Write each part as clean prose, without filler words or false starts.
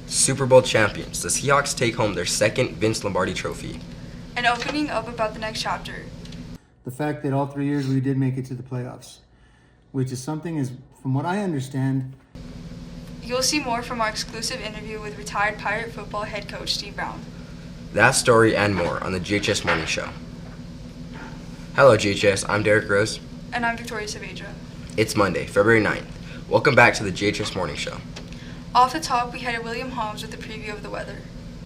Super Bowl champions, the Seahawks take home their second Vince Lombardi trophy. And opening up about the next chapter. The fact that all 3 years we did make it to the playoffs, which is something, is, from what I understand. You'll see more from our exclusive interview with retired Pirate football head coach Steve Brown. That story and more on the JHS Morning Show. Hello JHS, I'm Derrick Rose. And I'm Victoria Savedra. It's Monday, February 9th. Welcome back to the JHS Morning Show. Off the top, we had William Hobbs with a preview of the weather.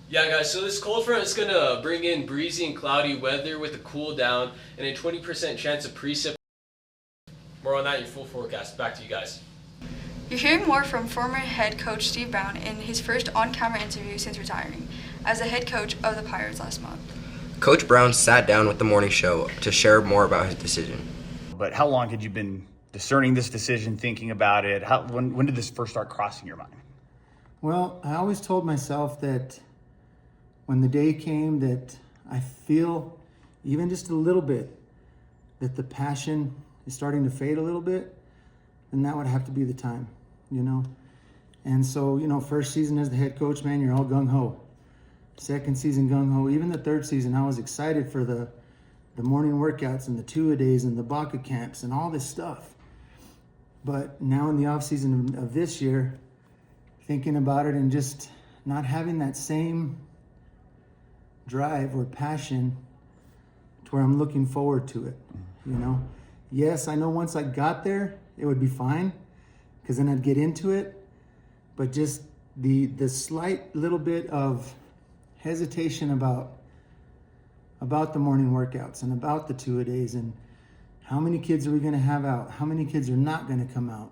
Yeah, guys, so this cold front is going to bring in breezy and cloudy weather with a cool down and a 20% chance of precip. More on that in your full forecast. Back to you guys. You're hearing more from former head coach Steve Brown in his first on-camera interview since retiring as the head coach of the Pirates last month. Coach Brown sat down with the morning show to share more about his decision. But how long had you been discerning this decision, thinking about it? When did this first start crossing your mind? Well, I always told myself that when the day came that I feel, even just a little bit, that the passion is starting to fade a little bit, then that would have to be the time, And so, first season as the head coach, man, you're all gung-ho. Second season, gung-ho. Even the third season, I was excited for the morning workouts and the two-a-days and the Baca camps and all this stuff. But now in the off-season of this year, thinking about it and just not having that same drive or passion to where I'm looking forward to it, Yes, I know once I got there, it would be fine because then I'd get into it. But just the slight little bit of hesitation about the morning workouts and about the two-a-days and how many kids are we going to have out? How many kids are not going to come out?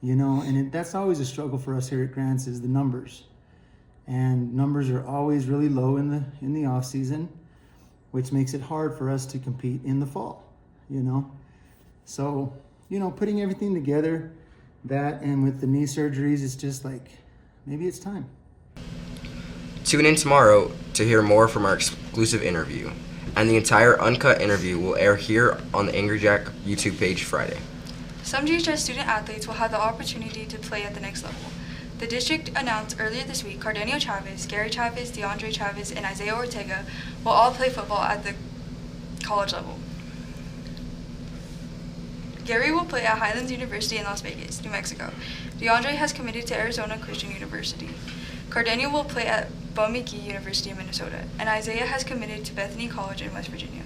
And that's always a struggle for us here at Grants is the numbers. And numbers are always really low in the off season, which makes it hard for us to compete in the fall, So, putting everything together, that and with the knee surgeries, it's just like, maybe it's time. Tune in tomorrow to hear more from our exclusive interview. And the entire uncut interview will air here on the Angry Jack YouTube page Friday. Some GHS student athletes will have the opportunity to play at the next level. The district announced earlier this week Cardenio Chavez, Gary Chavez, DeAndre Chavez, and Isaiah Ortega will all play football at the college level. Gary will play at Highlands University in Las Vegas, New Mexico. DeAndre has committed to Arizona Christian University. Cardenio will play at Bumigee University in Minnesota, and Isaiah has committed to Bethany College in West Virginia.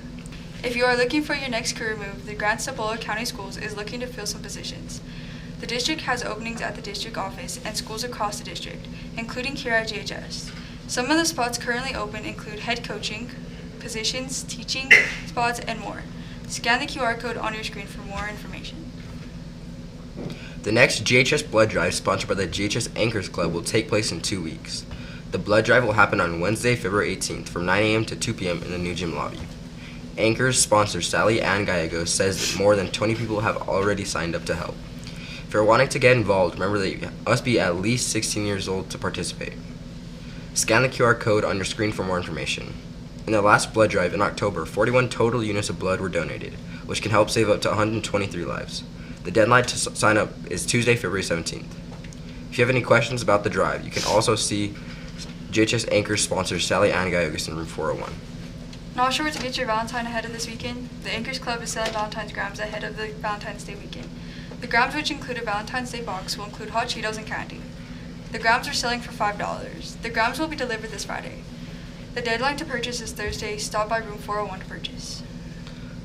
If you are looking for your next career move, the Grants-Cibola County Schools is looking to fill some positions. The district has openings at the district office and schools across the district, including here at GHS. Some of the spots currently open include head coaching positions, teaching spots, and more. Scan the QR code on your screen for more information. The next JHS Blood Drive, sponsored by the JHS Anchors Club, will take place in 2 weeks. The blood drive will happen on Wednesday, February 18th from 9 a.m. to 2 p.m. in the new gym lobby. Anchors sponsor Sally Ann Gallegos says that more than 20 people have already signed up to help. If you're wanting to get involved, remember that you must be at least 16 years old to participate. Scan the QR code on your screen for more information. In the last blood drive in October, 41 total units of blood were donated, which can help save up to 123 lives. The deadline to sign up is Tuesday, February 17th. If you have any questions about the drive, you can also see JHS Anchors sponsor Sally Ann Gallegos in room 401. Not sure where to get your Valentine ahead of this weekend? The Anchors Club is selling Valentine's grams ahead of the Valentine's Day weekend. The grams, which include a Valentine's Day box, will include hot Cheetos and candy. The grams are selling for $5. The grams will be delivered this Friday. The deadline to purchase is Thursday. Stop by room 401 to purchase.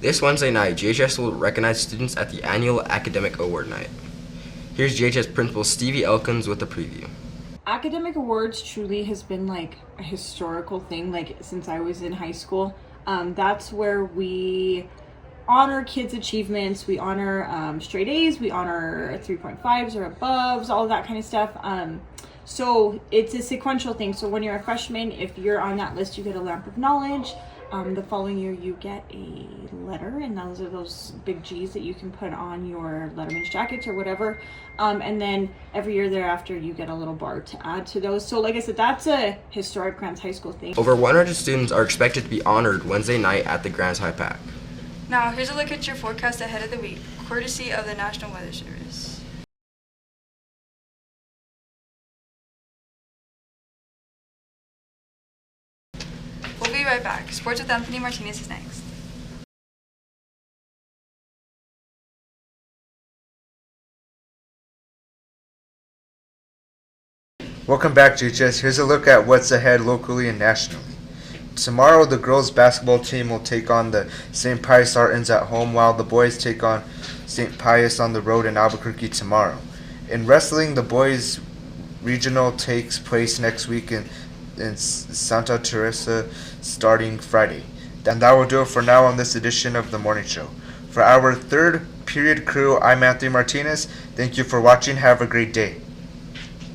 This Wednesday night, JHS will recognize students at the annual Academic Award Night. Here's JHS Principal Stevie Elkins with a preview. Academic awards truly has been like a historical thing, like since I was in high school. That's where we honor kids' achievements, we honor straight A's, we honor 3.5s or aboves, all of that kind of stuff. So it's a sequential thing. So when you're a freshman, if you're on that list, you get a lamp of knowledge. The following year you get a letter, and those are those big G's that you can put on your Letterman's jackets or whatever. And then every year thereafter you get a little bar to add to those. So like I said, that's a historic Grants High School thing. Over 100 students are expected to be honored Wednesday night at the Grants High Pack. Now here's a look at your forecast ahead of the week, courtesy of the National Weather Service. be right back. Sports with Anthony Martinez is next. Welcome back, JHS. Here's a look at what's ahead locally and nationally. Tomorrow, the girls' basketball team will take on the St. Pius Spartans at home, while the boys take on St. Pius on the road in Albuquerque tomorrow. In wrestling, the boys' regional takes place next week in Santa Teresa starting Friday. And that will do it for now on this edition of the Morning Show. For our third period crew, I'm Anthony Martinez. Thank you for watching. Have a great day.